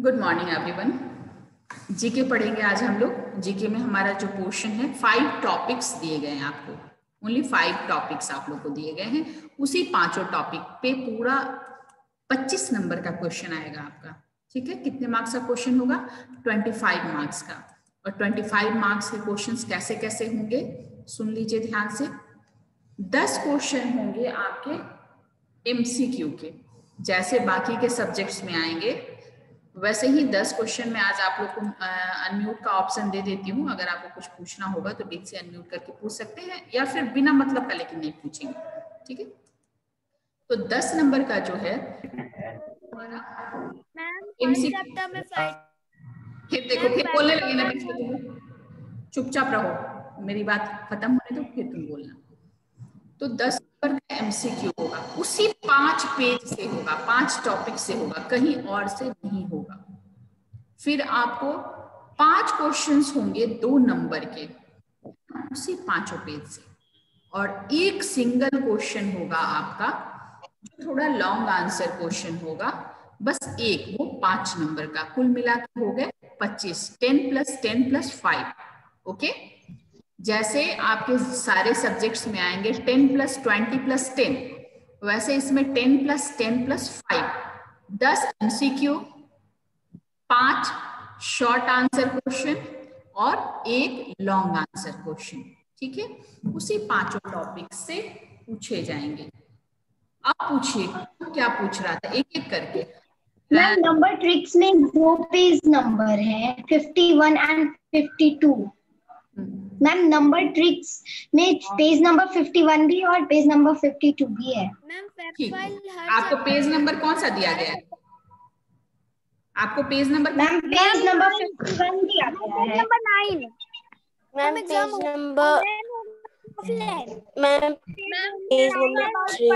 Good morning everyone. GK पढ़ेंगे आज हम लोग। जीके में हमारा जो पोर्शन है 5 टॉपिक्स दिए गए हैं आपको। ओनली 5 टॉपिक्स आप लोग को दिए गए हैं। उसी 5 टॉपिक पे पूरा 25 नंबर का क्वेश्चन आएगा आपका। ठीक है, कितने मार्क्स का क्वेश्चन होगा? 25 मार्क्स का। और 25 मार्क्स के क्वेश्चंस कैसे कैसे होंगे सुन लीजिए ध्यान से। 10 क्वेश्चन होंगे आपके एमसीक्यू के, जैसे बाकी के सब्जेक्ट्स में आएंगे वैसे ही 10 क्वेश्चन में आज आप लोग को अनम्यूट का ऑप्शन दे देती हूँ। अगर आपको कुछ पूछना होगा तो बीच से अनम्यूट करके पूछ सकते हैं, या फिर बिना मतलब का लेकिन नहीं पूछेंगे। ठीक है, तो 10 नंबर का जो है फिर देखो फिर बोलने लगे ना, चुपचाप रहो, मेरी बात खत्म होने दो फिर तुम बोलना। तो 10 नंबर का एमसीक्यू होगा, उसी 5 पेज से होगा, 5 टॉपिक से होगा, कहीं और से नहीं होगा। फिर आपको 5 क्वेश्चंस होंगे 2 नंबर के, उसी 5 पेज से, और एक सिंगल क्वेश्चन होगा आपका जो थोड़ा लॉन्ग आंसर क्वेश्चन होगा, बस एक, वो 5 नंबर का। कुल मिलाकर हो गए 25, 10 + 10 + 5। ओके, जैसे आपके सारे सब्जेक्ट्स में आएंगे 10 + 20 + 10, वैसे इसमें 10 + 10 + 5, 10 एमसीक्यू, 5 शॉर्ट आंसर क्वेश्चन और एक लॉन्ग आंसर क्वेश्चन। ठीक है, उसी 5 टॉपिक से पूछे जाएंगे। आप पूछिए क्या पूछ रहा था, एक एक करके। मैम नंबर ट्रिक्स में 2 पेज नंबर है, 51 and 52। मैम नंबर ट्रिक्स में पेज नंबर 51 भी और पेज नंबर 52 भी है। ठीक, आपको पेज नंबर कौन सा दिया गया है? आपको page number ma'am page number 51 दिया गया है। Number 9 ma'am, page number ma'am page number 3।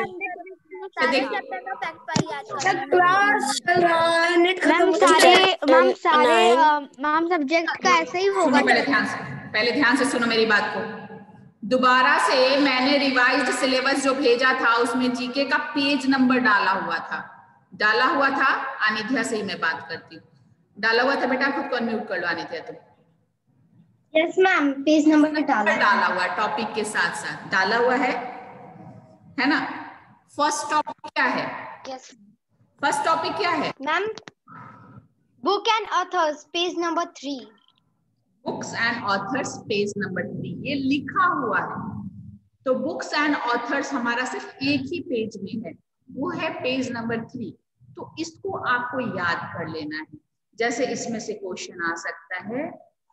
Ma'am subject का ऐसे ही होगा। पहले ध्यान से सुनो मेरी बात को। दोबारा से मैंने रिवाइज्ड सिलेबस जो भेजा था उसमें जीके का पेज नंबर डाला हुआ था। अनिध्या से ही मैं बात करती हूँ। डाला हुआ था बेटा, खुद को अनम्यूट कर लो अनिध्या। तुम यस मैम, पेज नंबर भी डाला हुआ है, टॉपिक के साथ साथ डाला हुआ है ना। फर्स्ट टॉपिक क्या है? यस, फर्स्ट टॉपिक क्या है ma'am? Book and authors, page number 3। Books and authors, page number 3, ये लिखा हुआ है। तो बुक्स एंड ऑथर्स हमारा सिर्फ एक ही पेज में है, वो है पेज नंबर 3। तो इसको आपको याद कर लेना है। जैसे इसमें से क्वेश्चन आ सकता है,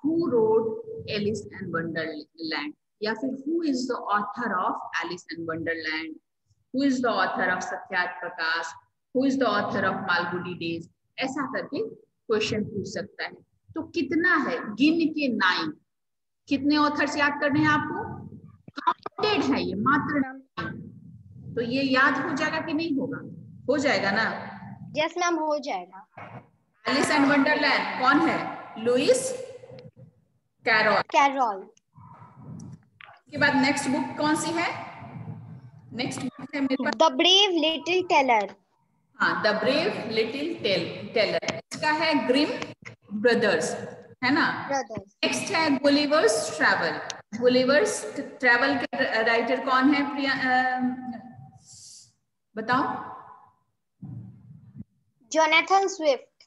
who wrote Alice and Wonderland, या फिर who is the author of Alice and Wonderland, who is the author of Satyarth Prakash, who is the author of Malgudi Days, ऐसा करके क्वेश्चन पूछ सकता है। तो कितना है, गिन के 9। कितने ऑथर्स याद करने हैं आपको? काउंटेड है ये, मात्र 9। तो ये याद हो जाएगा कि नहीं होगा? हो जाएगा ना? यस मैम, हो जाएगा। एलिस एंड वंडरलैंड कौन है? Lewis Carroll. के बाद नेक्स्ट बुक कौन सी है? नेक्स्ट बुक है मेरे पास द ब्रेव लिटिल टेलर। हाँ, द ब्रेव लिटिल टेलर, इसका है ग्रिम ब्रदर्स, है ना। नेक्स्ट है गुलिवर्स ट्रैवल। गुलिवर्स ट्रैवल के राइटर कौन है प्रिया? बताओ। Jonathan Swift.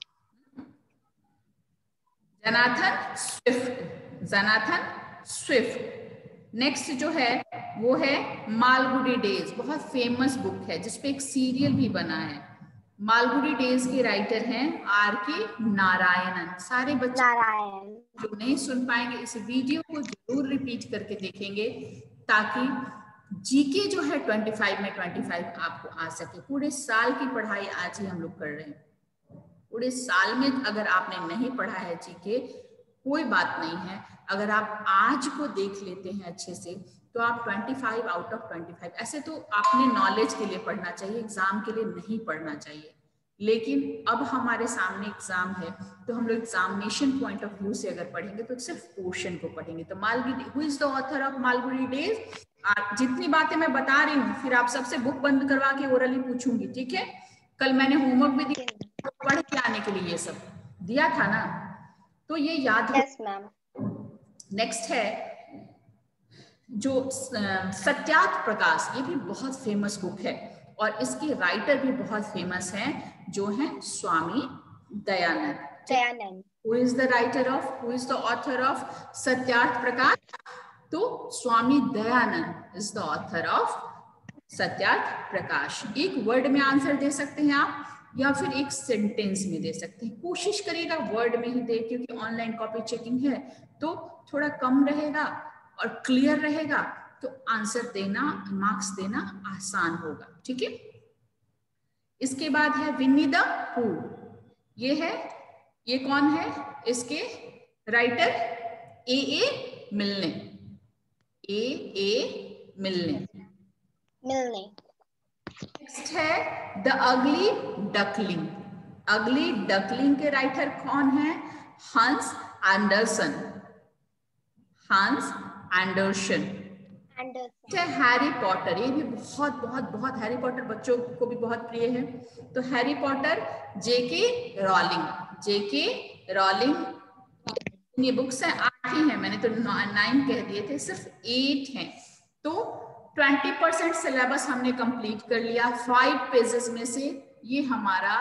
Jonathan Swift. Next जो है वो है मालगुडी डेज, बहुत फेमस बुक है जिसपे एक सीरियल भी बना है। मालगुडी डेज के राइटर हैं R.K. नारायणन। सारे बच्चे जो नहीं सुन पाएंगे इस वीडियो को जरूर रिपीट करके देखेंगे, ताकि जीके जो है 25 में 25 आपको आ सके। पूरे साल की पढ़ाई आज ही हम लोग कर रहे हैं। पूरे साल में अगर आपने नहीं पढ़ा है जीके, कोई बात नहीं है, अगर आप आज को देख लेते हैं अच्छे से तो आप 25 आउट ऑफ 25। ऐसे तो आपने नॉलेज के लिए पढ़ना चाहिए, एग्जाम के लिए नहीं पढ़ना चाहिए। लेकिन अब हमारे सामने एग्जाम है तो हम लोग एग्जामिनेशन पॉइंट ऑफ व्यू से अगर पढ़ेंगे तो सिर्फ पोर्शन को पढ़ेंगे। तो Malgudi, who is the author of Malgudi days, जितनी बातें मैं बता रही हूँ फिर आप सबसे बुक बंद करवा के ओरली पूछूंगी। ठीक है, कल मैंने होमवर्क भी दिया पढ़ के आने के लिए, ये सब दिया था ना, तो ये याद। Yes ma'am. नेक्स्ट है जो सत्यार्थ प्रकाश, ये भी बहुत फेमस बुक है और इसके राइटर भी बहुत फेमस हैं, जो हैं Swami Dayanand. Dayanand. Who is the writer of, who is the author of Satyarth Prakash? तो Swami Dayanand is the author of Satyarth Prakash. एक वर्ड में आंसर दे सकते हैं आप या फिर एक सेंटेंस में दे सकते हैं। कोशिश करिएगा वर्ड में ही दे, क्योंकि ऑनलाइन कॉपी चेकिंग है तो थोड़ा कम रहेगा और क्लियर रहेगा, तो आंसर देना, मार्क्स देना आसान होगा। ठीक है। इसके बाद है विन्नी द पू। ये है, ये कौन है? इसके राइटर ए मिलने। ए मिलने। नेक्स्ट है द अगली डकलिंग। अगली डकलिंग के राइटर कौन है? हंस एंडरसन। हंस एंडरसन। हैरी पॉटर, ये भी बहुत बहुत बहुत, हैरी पॉटर बच्चों को भी बहुत प्रिय है। तो हैरी पॉटर जेके रॉलिंग। जेके रॉलिंग ये बुक्स हैं, 8 ही हैं, मैंने तो 9 कह दिए थे, सिर्फ 8 हैं। तो 20% सिलेबस हमने कंप्लीट कर लिया 5 पेजेस में से। ये हमारा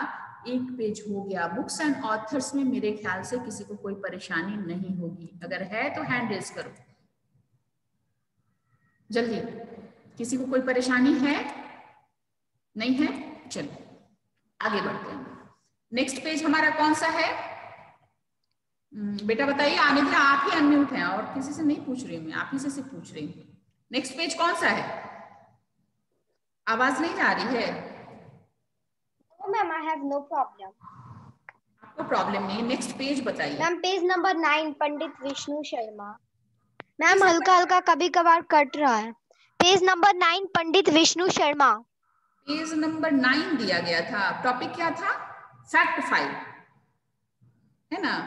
1 पेज हो गया। बुक्स एंड ऑथर्स में मेरे ख्याल से किसी को कोई परेशानी नहीं होगी, अगर है तो हैंड रेज करो जल्दी। किसी को कोई परेशानी है? नहीं है? चलो आगे बढ़ते हैं। नेक्स्ट पेज हमारा कौन सा है? बेटा बताइए। आने थे, आप ही अनम्यूट हैं और किसी से नहीं पूछ रही हूँ मैं, आप ही से सिर्फ पूछ रही हूँ। नेक्स्ट पेज कौन सा है? आवाज नहीं जा रही है? Ma'am I have no problem. आपको प्रॉब्लम नहीं है। नेक्स्ट पेज बताइए। Ma'am page number 9, Pandit Vishnu Sharma. Ma'am हल्का हल्का कभी कभार कट रहा है। Page number 9, Pandit Vishnu Sharma. Page number 9 दिया गया था। टॉपिक क्या था? फैक्ट 5 है ना?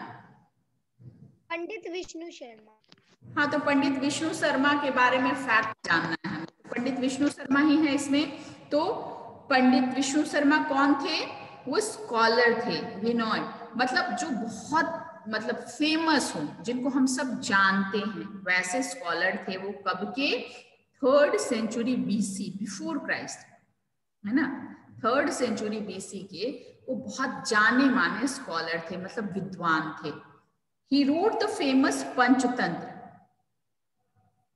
पंडित विष्णु शर्मा। हाँ, तो पंडित विष्णु शर्मा के बारे में फैक्ट जानना है। पंडित विष्णु शर्मा ही है इसमें। तो पंडित विष्णु शर्मा कौन थे? वो स्कॉलर थे, रिनोल्ड, मतलब जो बहुत मतलब फेमस हो, जिनको हम सब जानते हैं, वैसे स्कॉलर थे वो। कब के? 3rd century BC, before Christ, है ना? 3rd सेंचुरी BC के वो बहुत जाने माने स्कॉलर थे, मतलब विद्वान थे। He wrote the famous Panchatantra.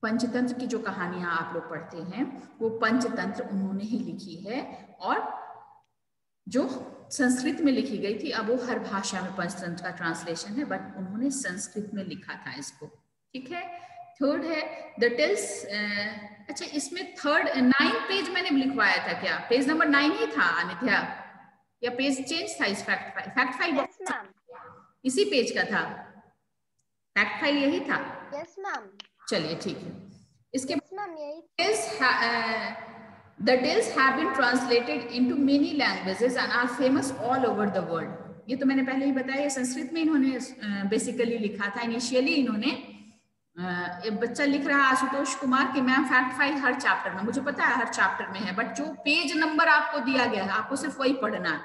Panchatantra की जो कहानियां आप लोग पढ़ते हैं, वो पंचतंत्र उन्होंने ही लिखी है, और जो संस्कृत में लिखी गई थी, अब वो हर भाषा में पंचतंत्र का ट्रांसलेशन है, बट उन्होंने संस्कृत में लिखा था इसको। ठीक है। 3rd है द टेल्स। अच्छा, इसमें 9 पेज मैंने लिखवाया था क्या? पेज नंबर 9 ही था अनित्या, या पेज चेंज था? इस फैक्ट फाइल इसी पेज का था? फैक्ट फाइल यही था? Yes ma'am. चलिए ठीक है। इसके यही The tales have been translated into many languages and are famous all over the world. ये तो मैंने पहले ही बताया, संस्कृत में इन्होंने बेसिकली लिखा था। इनिशियली इन्होंने, एक बच्चा लिख रहा है आशुतोष कुमार कि मैम फैक्ट फाइल हर चैप्टर में, मुझे पता है हर चैप्टर में है, बट जो पेज नंबर आपको दिया गया है आपको सिर्फ वही पढ़ना है।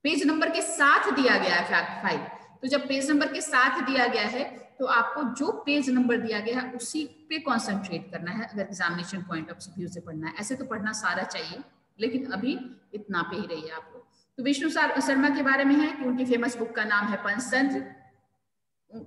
पेज नंबर के साथ दिया गया है फैक्ट फाइल। तो जब पेज नंबर के साथ दिया गया है तो आपको जो पेज नंबर दिया गया है उसी पे कंसंट्रेट करना है, अगर एग्जामिनेशन पॉइंट ऑफ व्यू से पढ़ना है। ऐसे तो पढ़ना सारा चाहिए, लेकिन अभी इतना पे ही रही है आप लोग। तो विष्णु शर्मा के बारे में है कि उनकी फेमस बुक का नाम है पंचतंत्र।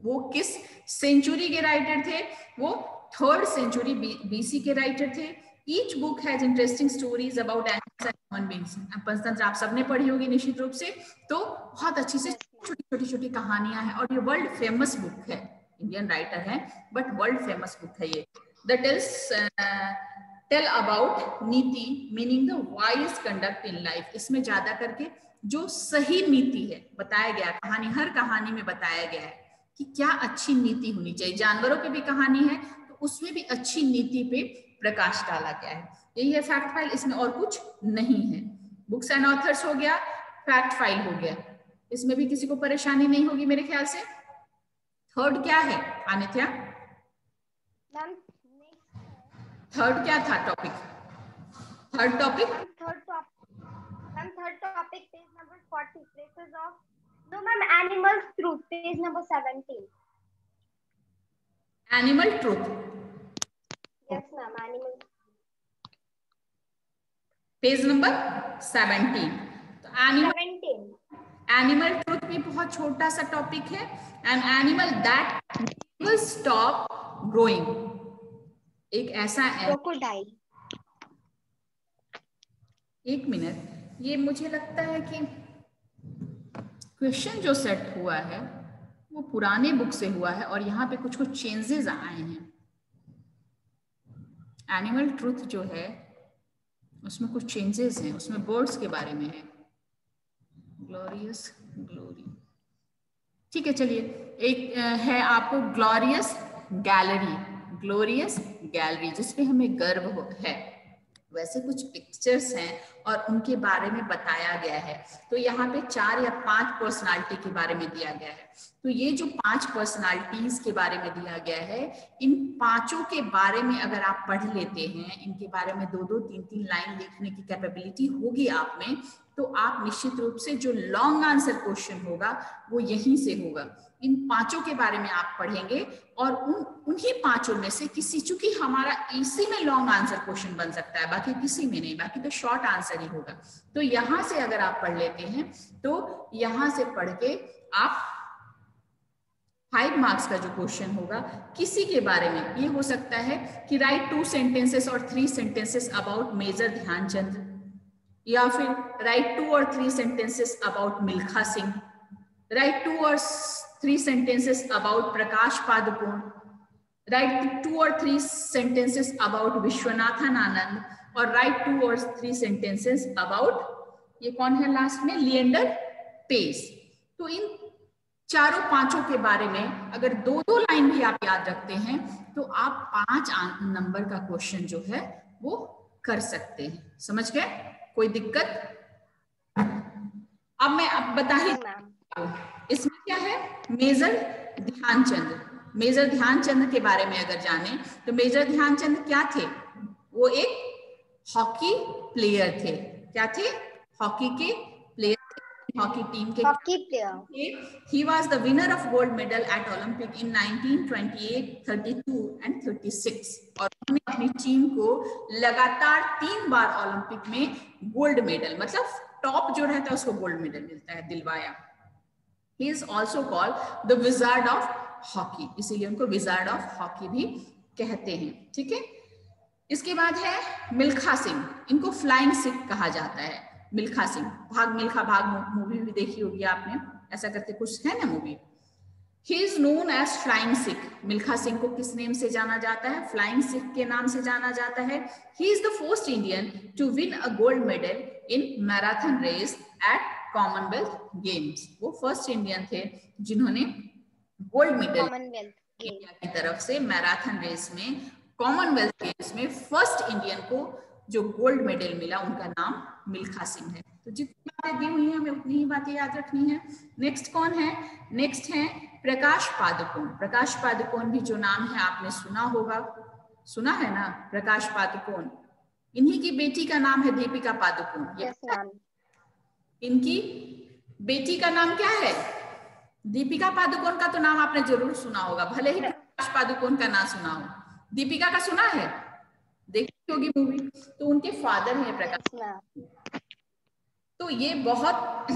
वो किस सेंचुरी के राइटर थे? वो 3rd सेंचुरी BC के राइटर थे। Each book has interesting stories about animals and human beings. Panchatantra आप सबने पढ़ी होगी निश्चित रूप से, तो बहुत अच्छी से छोटी छोटी कहानियां हैं, और ये वर्ल्ड फेमस बुक है। इंडियन राइटर है बट वर्ल्ड फेमस बुक है ये। द टेल अबाउट नीति, meaning the wise conduct in life. इसमें ज्यादा करके जो सही नीति है बताया गया, कहानी, हर कहानी में बताया गया है कि क्या अच्छी नीति होनी चाहिए। जानवरों की भी कहानी है तो उसमें भी अच्छी नीति पे प्रकाश डाला गया है। यही है फैक्ट फाइल, इसमें और कुछ नहीं है। बुक्स एंड ऑथर्स हो गया, फैक्ट फाइल हो गया, इसमें भी किसी को परेशानी नहीं होगी मेरे ख्याल से। 3rd क्या है अनित्या? 3rd क्या था topic? 3rd topic page number 40, places of No, ma'am, Animal Truth, page number 17. Animal truth, Yes, ma'am, Animal. Page number 17। तो एनिमल ट्रूथ भी बहुत छोटा सा टॉपिक है। An animal that never stop growing, एक ऐसा क्रोकोडाइल। एक मिनट, ये मुझे लगता है कि क्वेश्चन जो सेट हुआ है वो पुराने बुक से हुआ है और यहाँ पे कुछ कुछ चेंजेस आए हैं। एनिमल ट्रूथ जो है उसमें कुछ चेंजेस हैं, उसमें बर्ड्स के बारे में है। ग्लोरियस ग्लोरी, ठीक है, चलिए। एक है आपको ग्लोरियस गैलरी, ग्लोरियस गैलरी जिसपे हमें गर्व है, वैसे कुछ पिक्चर्स हैं और उनके बारे में बताया गया है। तो यहाँ पे 4 या 5 पर्सनालिटी के बारे में दिया गया है। तो ये जो 5 पर्सनालिटीज के बारे में दिया गया है, इन 5 के बारे में अगर आप पढ़ लेते हैं, इनके बारे में 2-2, 3-3 लाइन लिखने की कैपेबिलिटी होगी आप में, तो आप निश्चित रूप से जो लॉन्ग आंसर क्वेश्चन होगा वो यहीं से होगा। इन 5 के बारे में आप पढ़ेंगे और उन्हीं 5 में से किसी, चूंकि हमारा इसी में लॉन्ग आंसर क्वेश्चन बन सकता है, बाकी किसी में नहीं, बाकी तो शॉर्ट आंसर ही होगा। तो यहां से अगर आप पढ़ लेते हैं तो यहां से पढ़ के आप 5 मार्क्स का जो क्वेश्चन होगा किसी के बारे में, ये हो सकता है कि राइट 2 सेंटेंसेस और 3 सेंटेंसेस अबाउट मेजर ध्यानचंद, या फिर राइट 2 और 3 sentences about Milkha Singh, right 2 और 3 sentences about Prakash Padukone, write 2 or 3 sentences about Vishwanathan Anand, और write 2 or 3 sentences about, ये कौन है लास्ट में, लिएंडर पेस। तो इन 4-5 के बारे में अगर 2-2 लाइन भी आप याद रखते हैं तो आप 5 नंबर का क्वेश्चन जो है वो कर सकते हैं। समझ गए? कोई दिक्कत? अब मैं बता ही, इसमें क्या है, मेजर ध्यानचंद। मेजर ध्यानचंद के बारे में अगर जाने तो मेजर ध्यानचंद क्या थे, वो एक हॉकी प्लेयर थे। क्या थे? हॉकी के प्लेयर, हॉकी टीम के hockey player. He was the winner of gold medal at Olympic in 1928, 32 and 36, और उन्होंने अपनी टीम को लगातार 3 बार ओलंपिक में गोल्ड मेडल, मतलब टॉप जो रहता है उसको गोल्ड मेडल मिलता है, दिलवाया। He is also called the wizard of hockey, इसीलिए उनको विजार्ड ऑफ हॉकी भी कहते हैं। ठीक है, इसके बाद है मिल्खा सिंह, इनको फ्लाइंग सिख कहा जाता है। मिल्खा सिंह, भाग मिल्खा भाग मूवी भी देखी होगी आपने, ऐसा करके कुछ है ना movie. He is known as flying Sikh. Milkha Singh को किस नेम से जाना जाता है? फ्लाइंग सिख के नाम से जाना जाता है। He is the first Indian to win a gold medal in marathon race at Commonwealth games. वो फर्स्ट इंडियन थे जिन्होंने गोल्ड मेडल इंडिया की तरफ से मैराथन रेस में, कॉमनवेल्थ गेम्स में फर्स्ट इंडियन को जो गोल्ड मेडल मिला, उनका नाम मिल्खा सिंह है। तो जितनी बातें दी हुई हैं हमें उतनी ही बातें याद रखनी है। नेक्स्ट कौन है? नेक्स्ट है प्रकाश पादुकोण। प्रकाश पादुकोण भी जो नाम है आपने सुना होगा, सुना है ना, प्रकाश पादुकोण। इन्हीं की बेटी का नाम है दीपिका पादुकोण। इनकी बेटी का नाम क्या है? दीपिका पादुकोण का तो नाम आपने जरूर सुना होगा, भले ही प्रकाश पादुकोण का ना सुना हो। दीपिका का सुना है, देखी होगी मूवी। तो उनके फादर हैं प्रकाश। तो ये बहुत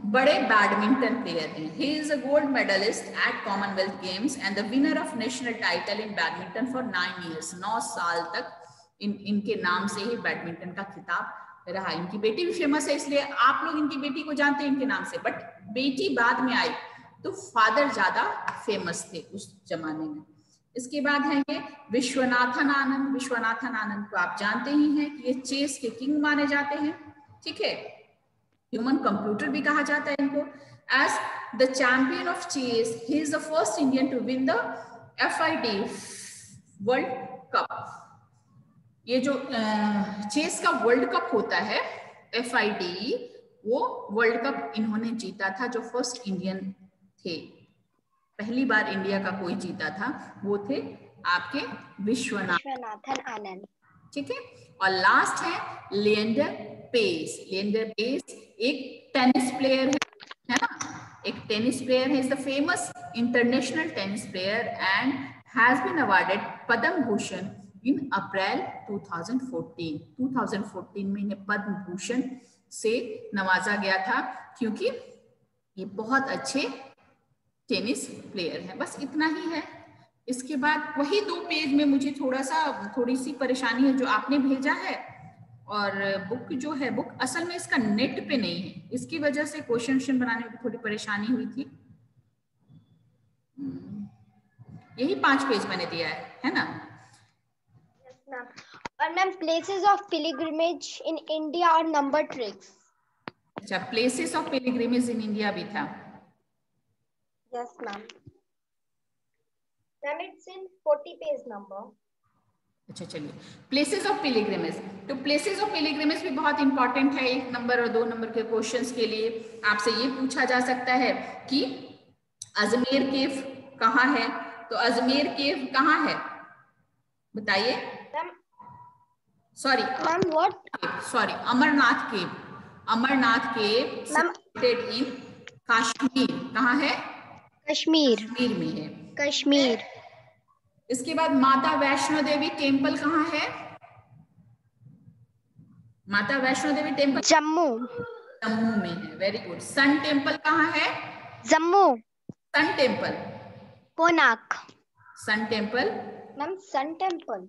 बड़े बैडमिंटन प्लेयर हैं। He is a gold medalist at Commonwealth Games and the winner of national title in badminton for 9 years। 9 साल तक इनके नाम से ही बैडमिंटन का खिताब रहा। इनकी बेटी भी फेमस है, इसलिए आप लोग इनकी बेटी को जानते हैं इनके नाम से, बट बेटी बाद में आई तो फादर ज्यादा फेमस थे उस जमाने में। इसके बाद है ये विश्वनाथन आनंद। विश्वनाथन आनंद को आप जानते ही हैं कि ये चेस के किंग माने जाते हैं। ठीक है, ह्यूमन कंप्यूटर भी कहा जाता है इनको। As the champion of chess, he is the first Indian to win the FID world cup. ये जो चेस का वर्ल्ड कप होता है FID, वो वर्ल्ड कप इन्होंने जीता था। जो फर्स्ट इंडियन थे, पहली बार इंडिया का कोई जीता था, वो थे आपके विश्वनाथन आनंद। ठीक है, और लास्ट है लिएंडर पेस। लिएंडर पेस एक टेनिस प्लेयर है ना, एक टेनिस प्लेयर है, is the famous international tennis player and has been awarded Padma Bhushan in April 2014। 2014 में इन्हें पद्म भूषण से नवाजा गया था क्योंकि ये बहुत अच्छे टेनिस प्लेयर हैं। बस इतना ही है। इसके बाद वही 2 पेज में मुझे थोड़ी सी परेशानी है जो आपने भेजा है, और बुक जो है, बुक असल में इसका नेट पे नहीं है, इसकी वजह से क्वेश्चन बनाने में थोड़ी परेशानी हुई थी। यही 5 पेज मैंने दिया है ना? और ma'am places of pilgrimage in India और नंबर ट्रिक्स। अच्छा, places of pilgrimage in India भी था। Yes ma'am. Ma'am it's in 40 page number. अच्छा चलिए, प्लेसेस ऑफ पिलग्रिमेज। तो प्लेसेस ऑफ पिलग्रिमेज भी बहुत इंपॉर्टेंट है 1 नंबर और 2 नंबर के क्वेश्चंस के लिए। आपसे ये पूछा जा सकता है कि अजमेर केव कहाँ है? तो अजमेर केव कहाँ है बताइए? Sorry ma'am what? Sorry, Amarnath cave. Amarnath cave situated in Kashmir. कहाँ है? कश्मीर। कश्मीर में है। कश्मीर। इसके बाद माता वैष्णो देवी टेम्पल कहाँ है? माता वैष्णो देवी टेम्पल जम्मू। जम्मू में है। Very good. सन टेम्पल कहाँ है? Jammu. Sun temple Konark. Sun temple ma'am sun temple.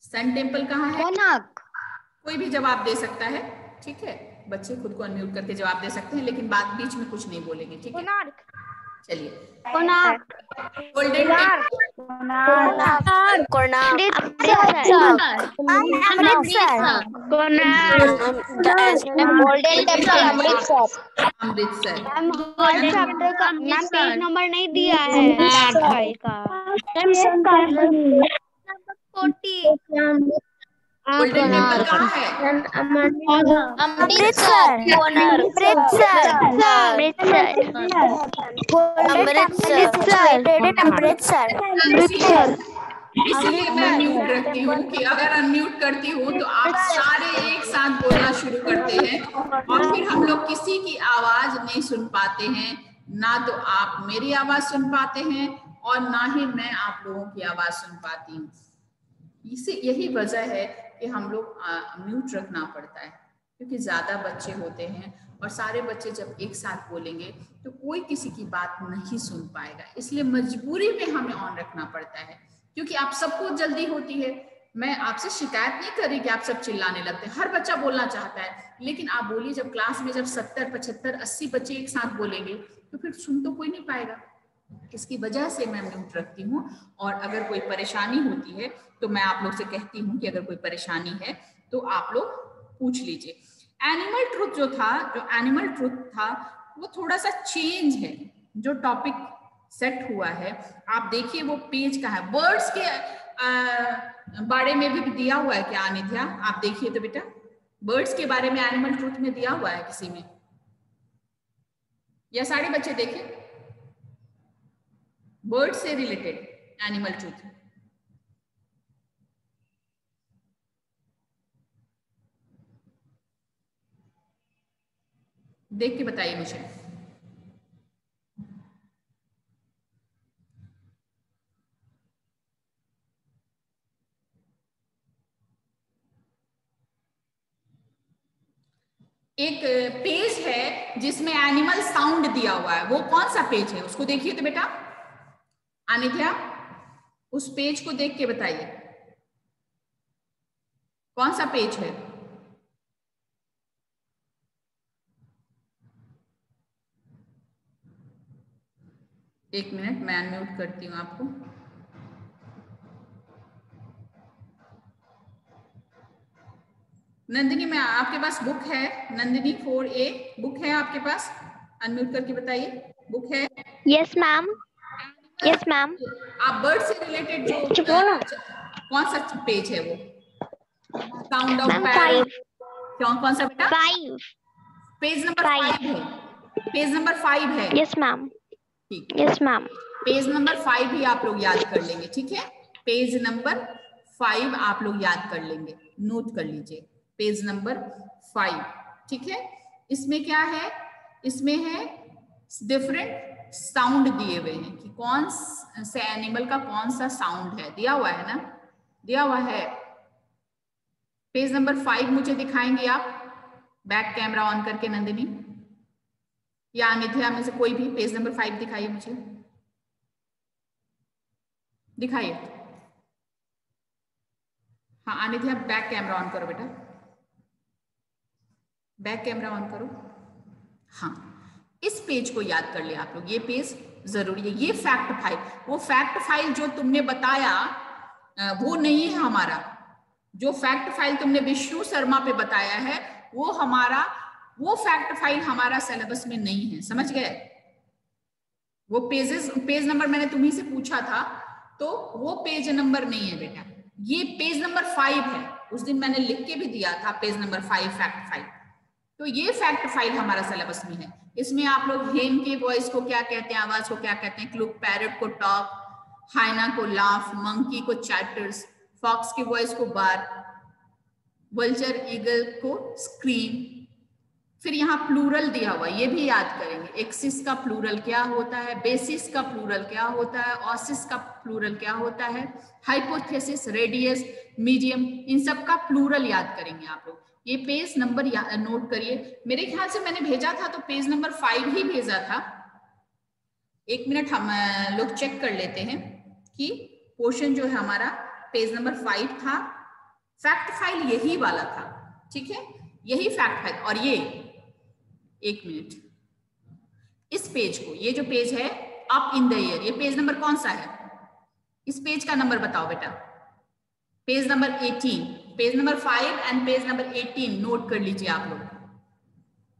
Sun temple कहाँ है? कोणार्क। कोई भी जवाब दे सकता है, ठीक है? बच्चे खुद को अनम्यूट करके जवाब दे सकते हैं, लेकिन बात बीच में कुछ नहीं बोलेंगे, ठीक है? कोणार्क। चलिए, Konark. Golden Amritsar. Ma'am page number नहीं दिया है। गोल्डन टेम्पल कहाँ है? इसलिए मैं अनम्यूट रखती हूँ कि अगर अनम्यूट करती हूँ तो आप सारे एक साथ बोलना शुरू करते हैं और फिर हम लोग किसी की आवाज नहीं सुन पाते हैं। ना तो आप मेरी आवाज सुन पाते हैं और ना ही मैं आप लोगों की आवाज सुन पाती हूँ। इसे यही वजह है कि हम लोग म्यूट रखना पड़ता है, क्योंकि ज्यादा बच्चे होते हैं और सारे बच्चे जब एक साथ बोलेंगे तो कोई किसी की बात नहीं सुन पाएगा। इसलिए मजबूरी में हमें ऑन रखना पड़ता है, क्योंकि आप सबको जल्दी होती है। मैं आपसे शिकायत नहीं कर रही कि आप सब चिल्लाने लगते हैं, हर बच्चा बोलना चाहता है, लेकिन आप बोलिए जब क्लास में जब 70, 75, 80 बच्चे एक साथ बोलेंगे तो फिर सुन तो कोई नहीं पाएगा। इसकी वजह से मैं म्यूट रखती हूँ। और अगर कोई परेशानी होती है तो मैं आप लोग से कहती हूँ कि अगर कोई परेशानी है तो आप लोग पूछ लीजिए। एनिमल ट्रूथ जो था, जो एनिमल ट्रूथ था वो थोड़ा सा चेंज है। जो टॉपिक सेट हुआ है आप देखिए वो पेज का है। बर्ड्स के बारे में भी दिया हुआ है क्या अनिध्या? आप देखिए तो बेटा, बर्ड्स के बारे में एनिमल ट्रूथ में दिया हुआ है किसी में, या सारे बच्चे देखें? बर्ड से रिलेटेड एनिमल ट्रूथ देख के बताइए मुझे। एक पेज है जिसमें एनिमल साउंड दिया हुआ है, वो कौन सा पेज है उसको देखिए तो बेटा। अनिध्या उस पेज को देख के बताइए कौन सा पेज है। एक मिनट मैं अनम्यूट करती हूँ आपको। नंदिनी मैं आपके पास बुक है? नंदिनी 4A बुक है आपके पास? अनम्यूट करके बताइए, बुक है? Yes ma'am. Yes ma'am. आप बर्ड से रिलेटेड जो कौन सा पेज है वो? Sound of parrot. कौन सा बेटा? 5। पेज नंबर 5 है। पेज नंबर 5 है। Yes ma'am. ठीक। Yes ma'am. पेज नंबर 5 ही आप लोग याद कर लेंगे, ठीक है? पेज नंबर 5 आप लोग याद कर लेंगे, नोट कर लीजिए। पेज नंबर 5, ठीक है? इसमें क्या है? इसमें है डिफरेंट साउंड दिए हुए हैं कि कौन से एनिमल का कौन सा साउंड है, दिया हुआ है ना, दिया हुआ है। पेज नंबर 5 मुझे दिखाएंगे आप, बैक कैमरा ऑन करके, नंदिनी या अनिध्या में से कोई भी पेज नंबर 5 दिखाइए मुझे, दिखाइए। हाँ अनिध्या बैक कैमरा ऑन करो बेटा, बैक कैमरा ऑन करो। हाँ इस पेज को याद कर ले आप लोग, ये पेज जरूरी है। ये फैक्ट फाइल, वो फैक्ट फाइल जो तुमने बताया वो नहीं है हमारा। जो फैक्ट फाइल तुमने विष्णु शर्मा पे बताया है वो हमारा, वो फैक्ट फाइल हमारा सिलेबस में नहीं है, समझ गए। वो पेज नंबर मैंने तुम्ही से पूछा था, तो वो पेज नंबर नहीं है बेटा, ये पेज नंबर 5 है। उस दिन मैंने लिख के भी दिया था पेज नंबर 5 फैक्ट फाइल। तो ये फैक्ट फाइल हमारा सिलेबस में है। इसमें आप लोग हेन के वॉइस को क्या कहते हैं, आवाज को क्या कहते हैं, क्लूक, पैरट को टॉक, हाइना को लाफ, मंकी को चैटर्स, फॉक्स की वॉइस को बार, वल्चर ईगल को स्क्रीम। फिर यहाँ प्लूरल दिया हुआ, ये भी याद करेंगे। एक्सिस का प्लूरल क्या होता है, बेसिस का प्लूरल क्या होता है, ऑसिस का प्लूरल क्या होता है, हाइपोथेसिस, रेडियस, मीडियम, इन सब का प्लूरल याद करेंगे आप लोग। ये पेज नंबर नोट करिए। मेरे ख्याल से मैंने भेजा था तो पेज नंबर 5 ही भेजा था। एक मिनट हम लोग चेक कर लेते हैं कि पोर्शन जो है हमारा पेज नंबर 5 था, फैक्ट फाइल यही वाला था, ठीक है, यही फैक्ट फाइल। और ये एक मिनट, इस पेज को, ये जो पेज है अप इन द ईयर, ये पेज नंबर कौन सा है, इस पेज का नंबर बताओ बेटा। Page number 18, page number 5 and page number 18 note कर लीजिए आप लोग।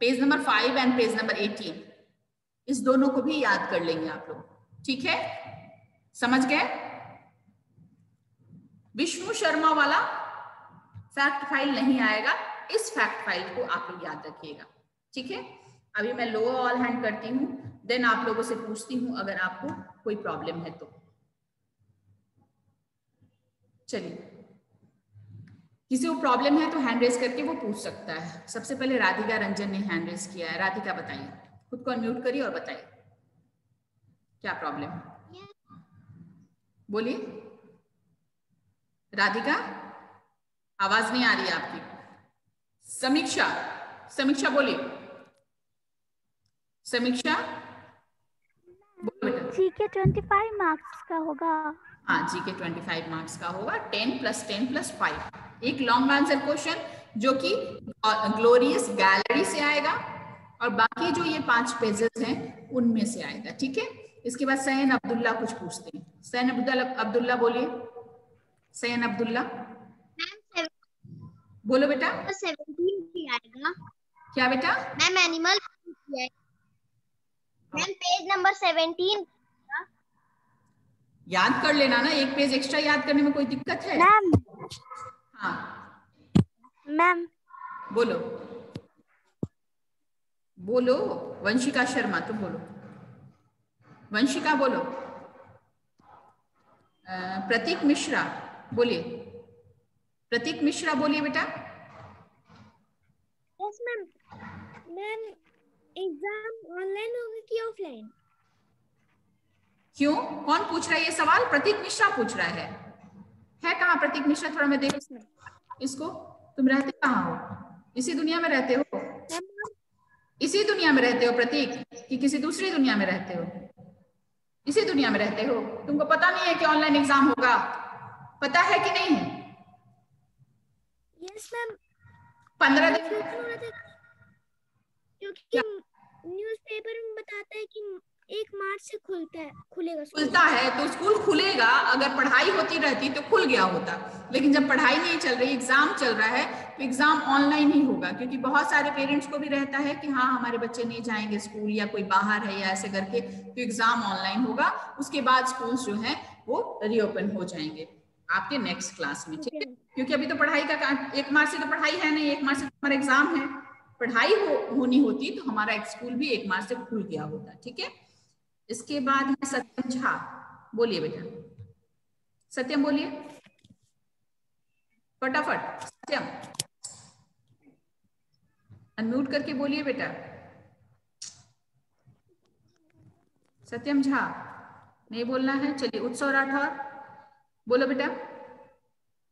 Page number 5 and page number 18, इस दोनों को भी याद कर लेंगे आप लोग, ठीक है, समझ गए। विष्णु शर्मा वाला फैक्ट फाइल नहीं आएगा, इस फैक्ट फाइल को आप लोग याद रखिएगा, ठीक है। अभी मैं लोअर ऑल हैंड करती हूँ, देन आप लोगों से पूछती हूँ अगर आपको कोई प्रॉब्लम है तो। चलिए, किसी को प्रॉब्लम है तो हैंड रेज करके वो पूछ सकता है। सबसे पहले राधिका रंजन ने हैंड रेज किया है। राधिका बताइए, खुद को अनम्यूट करिए और बताइए क्या प्रॉब्लम है, बोलिए। राधिका आवाज नहीं आ रही है आपकी। समीक्षा, समीक्षा बोलिए, समीक्षा बोलो बेटा। जीके 25 मार्क्स का होगा। हाँ जीके 25 मार्क्स का होगा, 10 + 10 + 5। एक लॉन्ग आंसर क्वेश्चन जो कि ग्लोरियस गैलरी से आएगा और बाकी जो ये 5 पेजेस हैं उनमें से आएगा, ठीक है। इसके बाद सैन अब्दुल्ला कुछ पूछते हैं। सैन अब्दुल्ला बोलिए, सैन अब्दुल्ला बोलो बेटा। 17 भी आएगा क्या बेटा? Ma'am, animal ma'am, page number 17 याद कर लेना ना, एक पेज एक्स्ट्रा याद करने में कोई दिक्कत है? मैम, हाँ मैम बोलो, बोलो। वंशिका शर्मा तुम बोलो, वंशिका बोलो। प्रतीक मिश्रा बोलिए, प्रतीक मिश्रा बोलिए बेटा। Yes ma'am. Ma'am exam online होगा कि ऑफलाइन? क्यों, कौन पूछ रहा है ये सवाल? प्रतीक मिश्रा पूछ रहा है कहाँ प्रतीक मिश्रा? थोड़ा मैं देख इसको। तुम रहते कहाँ हो? इसी दुनिया में रहते हो? इसी दुनिया में रहते हो प्रतीक, कि किसी दूसरी दुनिया में रहते हो? इसी दुनिया में रहते हो। तुमको पता नहीं है कि ऑनलाइन एग्जाम होगा? पता है कि नहीं? Yes ma'am. 15 दिन क्योंकि न्यूज़पेपर में बताता है कि 1 मार्च से खुलेगा स्कूल। खुलता है तो स्कूल खुलेगा। अगर पढ़ाई होती रहती तो खुल गया होता, लेकिन जब पढ़ाई नहीं चल रही, एग्जाम चल रहा है, तो एग्जाम ऑनलाइन ही होगा। क्योंकि बहुत सारे पेरेंट्स को भी रहता है कि हाँ हमारे बच्चे नहीं जाएंगे स्कूल, या कोई बाहर है या ऐसे करके, तो एग्जाम ऑनलाइन होगा। उसके बाद स्कूल जो है वो रीओपन हो जाएंगे आपके नेक्स्ट क्लास में, ठीक है। क्योंकि अभी तो पढ़ाई का 1 मार्च से तो पढ़ाई है नहीं, 1 मार्च से हमारा एग्जाम है। पढ़ाई होनी होती तो हमारा स्कूल भी 1 मार्च से खुल गया होता, ठीक है। इसके बाद है सत्यम झा, बोलिए बेटा, सत्यम बोलिए फटाफट। सत्यम अनम्यूट करके बोलिए बेटा। सत्यम झा नहीं बोलना है। चलिए उत्सव राठौर बोलो बेटा।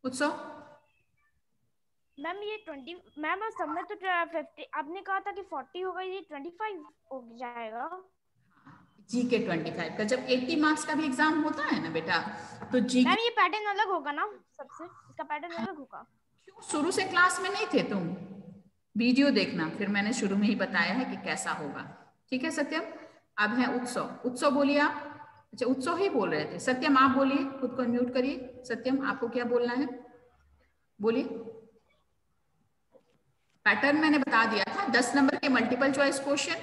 उत्सव मैम ये 20 मैम सब में तो 50 आपने कहा था कि 40 होगा, ये 25 हो जाएगा। जी के 25 का जब 80 मार्क्स का भी एग्जाम होता है ना बेटा तो जी मैम ये पैटर्न अलग होगा ना सबसे, इसका पैटर्न अलग होगा। क्यों शुरू से क्लास में नहीं थे तुम? वीडियो देखना, फिर मैंने शुरू में ही बताया है कि कैसा होगा। ठीक है सत्यम। अब है उत्सव। उत्सव बोलिए आप। अच्छा उत्सव ही बोल रहे थे। सत्यम आप बोलिए, खुद को म्यूट करिए। सत्यम आपको क्या बोलना है बोलिए। पैटर्न मैंने बता दिया था, 10 नंबर के मल्टीपल चॉइस क्वेश्चन,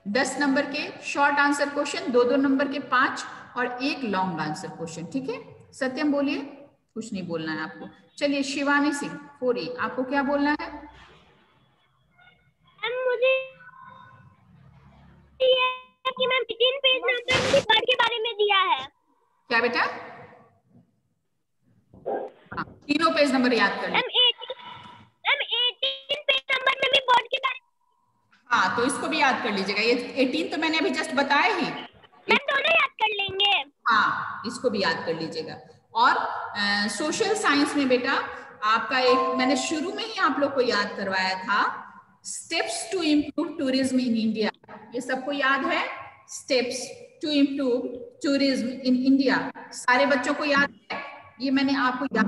10 नंबर के शॉर्ट आंसर क्वेश्चन, 2-2 नंबर के 5 और 1 लॉन्ग आंसर क्वेश्चन। ठीक है सत्यम बोलिए, कुछ नहीं बोलना है आपको। चलिए शिवानी सिंह 4E आपको क्या बोलना है? मुझे कि मैम 3 पेज नंबर मुझे वर्ड के बारे में दिया है। क्या बेटा? हाँ, तीनों पेज नंबर याद कर लीजिए। 18 पेज नंबर में भी वर्ड के बारे में। हाँ तो इसको भी याद कर लीजिएगा। ये 18 तो मैंने अभी जस्ट बताया ही। मैम दोनों याद कर लेंगे। हाँ इसको भी याद कर लीजिएगा। और सोशल साइंस में बेटा आपका एक मैंने शुरू में ही आप लोग को याद करवाया था, steps to improve tourism in India. ये सबको याद है? Steps to improve tourism in India सारे बच्चों को याद है? ये मैंने आपको याद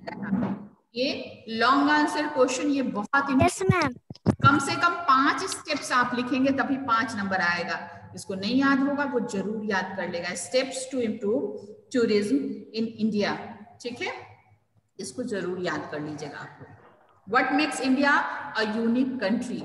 कराया था। ये लॉन्ग आंसर क्वेश्चन, ये बहुत कम से कम 5 स्टेप्स आप लिखेंगे तभी 5 नंबर आएगा। इसको नहीं याद होगा वो जरूर याद कर लेगा। Steps to improve tourism in India. ठीक है, इसको जरूर याद कर लीजिएगा आप लोग। What makes India a unique country,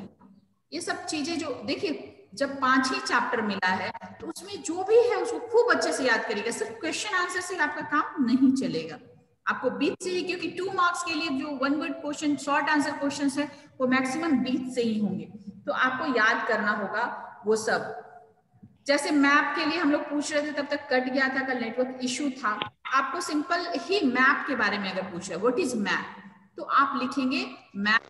ये सब चीजें जो देखिए जब 5 ही चैप्टर मिला है तो उसमें जो भी है उसको खूब अच्छे से याद करिएगा। सिर्फ क्वेश्चन आंसर से आपका काम नहीं चलेगा, आपको बीच से ही, क्योंकि 2 मार्क्स के लिए जो 1 word question short answer question है वो मैक्सिमम बीच से ही होंगे, तो आपको याद करना होगा वो सब। जैसे मैप के लिए हम लोग पूछ रहे थे तब तक कट गया था, कल नेटवर्क इशू था। आपको सिंपल ही मैप के बारे में अगर पूछ रहे व्हाट इज मैप, तो आप लिखेंगे map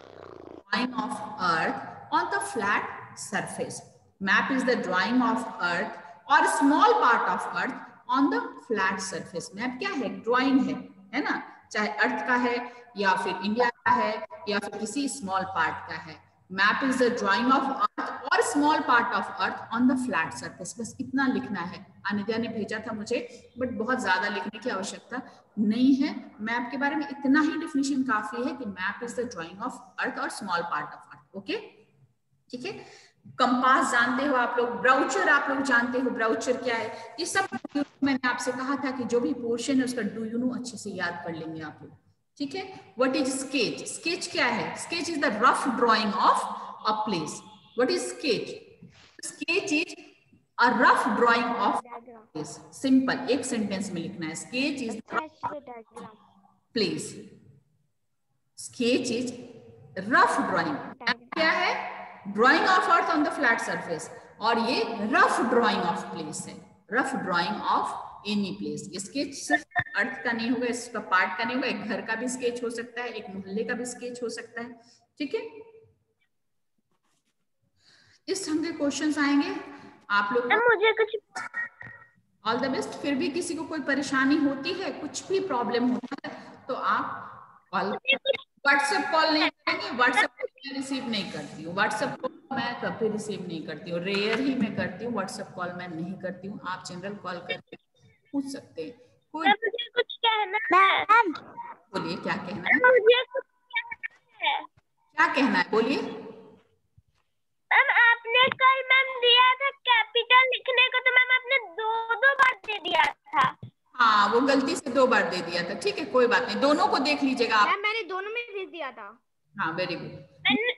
drawing of earth on the flat surface. Map is the drawing of earth or small part of earth on the flat surface. Map क्या है? ड्राइंग है ना, चाहे अर्थ का है या फिर इंडिया का है या फिर किसी स्मॉल पार्ट का है। Map is the drawing of earth or small part of earth on the flat surface. बस इतना लिखना है। अनिद्या ने भेजा था मुझे, बट बहुत ज्यादा लिखने की आवश्यकता नहीं है। मैप के बारे में इतना ही डेफिनेशन काफी है कि map is the drawing of earth or small part of earth. Okay ठीक है। कंपास जानते हो आप लोग, ब्राउचर आप लोग जानते हो, ब्राउचर क्या है? ये सब मैंने आपसे कहा था कि जो भी पोर्शन है उसका डू यू नो अच्छे से याद कर लेंगे आप लोग। ठीक है। What is sketch? स्केच क्या है? Sketch is the rough drying of a place. What is sketch? Sketch is a rough drying of place. Simple एक सेंटेंस में लिखना है, sketch is place. Sketch is rough drawing. क्या है? Drawing of earth on the flat surface, और ये rough drying of place है, rough drying of any place. ये स्केच सिर्फ अर्थ का नहीं होगा, इसका पार्ट का नहीं होगा, एक घर का भी स्केच हो सकता है, एक मोहल्ले का भी स्केच हो सकता है। ठीक है, इस ढंग के क्वेश्चंस आएंगे आप लोग। मुझे कुछ ऑल द बेस्ट। फिर भी किसी को कोई परेशानी होती है, कुछ भी प्रॉब्लम होता है तो आप कॉल, व्हाट्सएप कॉल नहीं करेंगे। व्हाट्सएप कॉल मैं रिसीव नहीं करती हूँ, व्हाट्सएप कॉल मैं कभी रिसीव नहीं करती हूँ, रेयर ही मैं करती हूँ। व्हाट्सएप कॉल मैं नहीं करती हूँ। आप जनरल कॉल करके पूछ सकते हैं। कोई मुझे कुछ कहना है। बोलिए, क्या कहना है? मुझे कुछ कहना है। क्या कहना है बोलिए। मैम आपने कल मैम दिया था कैपिटल लिखने को, तो मैम आपने 2 बार दे दिया था। हाँ वो गलती से 2 बार दे दिया था। ठीक है कोई बात नहीं, दोनों को देख लीजिएगा आप। मैंने दोनों में भेज दिया था। हाँ वेरी गुड। मैंने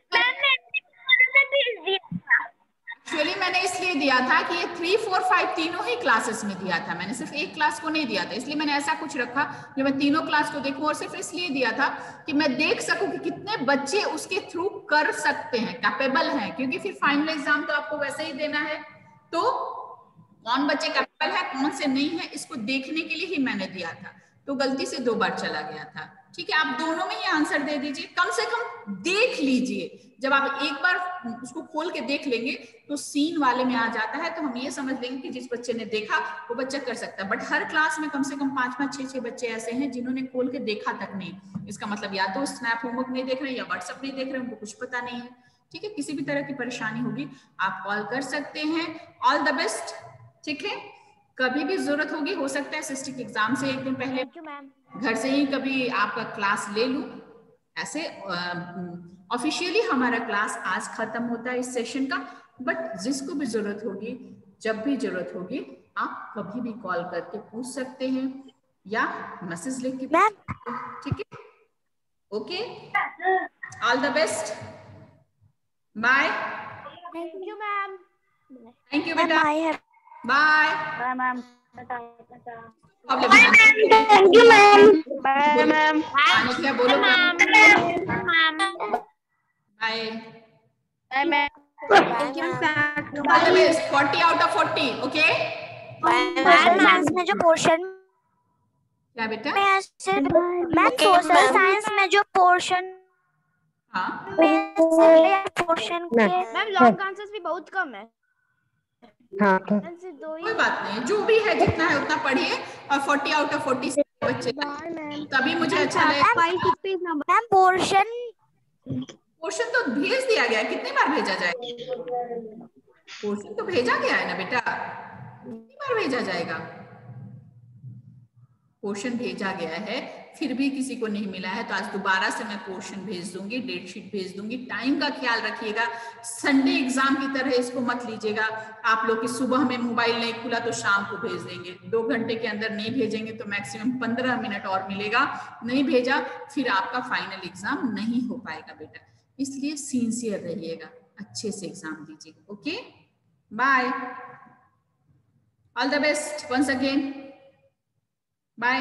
एक्चुअली मैंने इसलिए दिया था कि ये 3, 4, 5 तीनों ही क्लासेस में दिया था। मैंने सिर्फ एक क्लास को नहीं दिया था, इसलिए मैंने ऐसा कुछ रखा कि मैं तीनों क्लास को देखूं, और सिर्फ इसलिए दिया था कि मैं देख सकूं कि कितने बच्चे उसके थ्रू कर सकते हैं, कैपेबल हैं। क्योंकि फिर फाइनल एग्जाम तो आपको वैसे ही देना है, तो कौन बच्चे कैपेबल है कौन से नहीं है इसको देखने के लिए ही मैंने दिया था। तो गलती से 2 बार चला गया था। ठीक है, आप दोनों में ही आंसर दे दीजिए, कम से कम देख लीजिए। जब आप एक बार उसको खोल के देख लेंगे तो सीन वाले में आ जाता है, तो हम ये समझ लेंगे कि जिस बच्चे ने देखा वो बच्चा कर सकता है। बट हर क्लास में कम से कम 5-5, 6-6 बच्चे ऐसे हैं जिन्होंने खोल के देखा तक नहीं। इसका मतलब या तो स्नैप होमवर्क नहीं देख रहे हैं या व्हाट्सएप नहीं देख रहे हैं, उनको कुछ पता नहीं है। ठीक है, किसी भी तरह की परेशानी होगी आप कॉल कर सकते हैं। All the best. ठीक है, कभी भी जरूरत होगी, हो सकता है सिस्टिक एग्जाम से एक दिन पहले घर से ही कभी आपका क्लास ले लूं। ऐसे ऑफिशियली हमारा क्लास आज खत्म होता है इस सेशन का, बट जिसको भी जरूरत होगी, जब भी जरूरत होगी, आप कभी भी कॉल करके पूछ सकते हैं या मैसेज लिख के पूछ सकते हैं। ठीक है, okay, all the best, bye. Thank you ma'am. Thank you बेटा, bye bye ma'am. Thank you ma'am. Bye ma'am. क्या बोलो ma'am. Bye bye ma'am. Thank you, ma'am. All the best. 40 out of 40, okay. Social science में जो portion क्या बेटा? Ma'am social science में जो portion हाँ पोर्शन के मैम लॉन्ग आंसर्स भी बहुत कम है। हाँ कोई बात नहीं, जो भी है जितना है उतना पढ़िए, और 40 out of 40 बच्चे तभी मुझे अच्छा लगे। मैम पोर्शन पोर्शन तो भेज दिया गया है, कितनी बार भेजा जाएगा? पोर्शन तो भेजा गया है ना बेटा, कितनी बार भेजा जाएगा? पोर्शन भेजा गया है, फिर भी किसी को नहीं मिला है तो आज दोबारा से मैं पोर्शन भेज दूंगी, डेट शीट भेज दूंगी। टाइम का ख्याल रखिएगा, संडे एग्जाम की तरह इसको मत लीजिएगा आप लोग कि सुबह में मोबाइल नहीं खुला तो शाम को भेज देंगे। 2 घंटे के अंदर नहीं भेजेंगे तो मैक्सिमम 15 मिनट और मिलेगा। नहीं भेजा फिर आपका फाइनल एग्जाम नहीं हो पाएगा बेटा, इसलिए सिंसियर रहिएगा, अच्छे से एग्जाम दीजिएगा। Okay, bye, all the best once again, bye.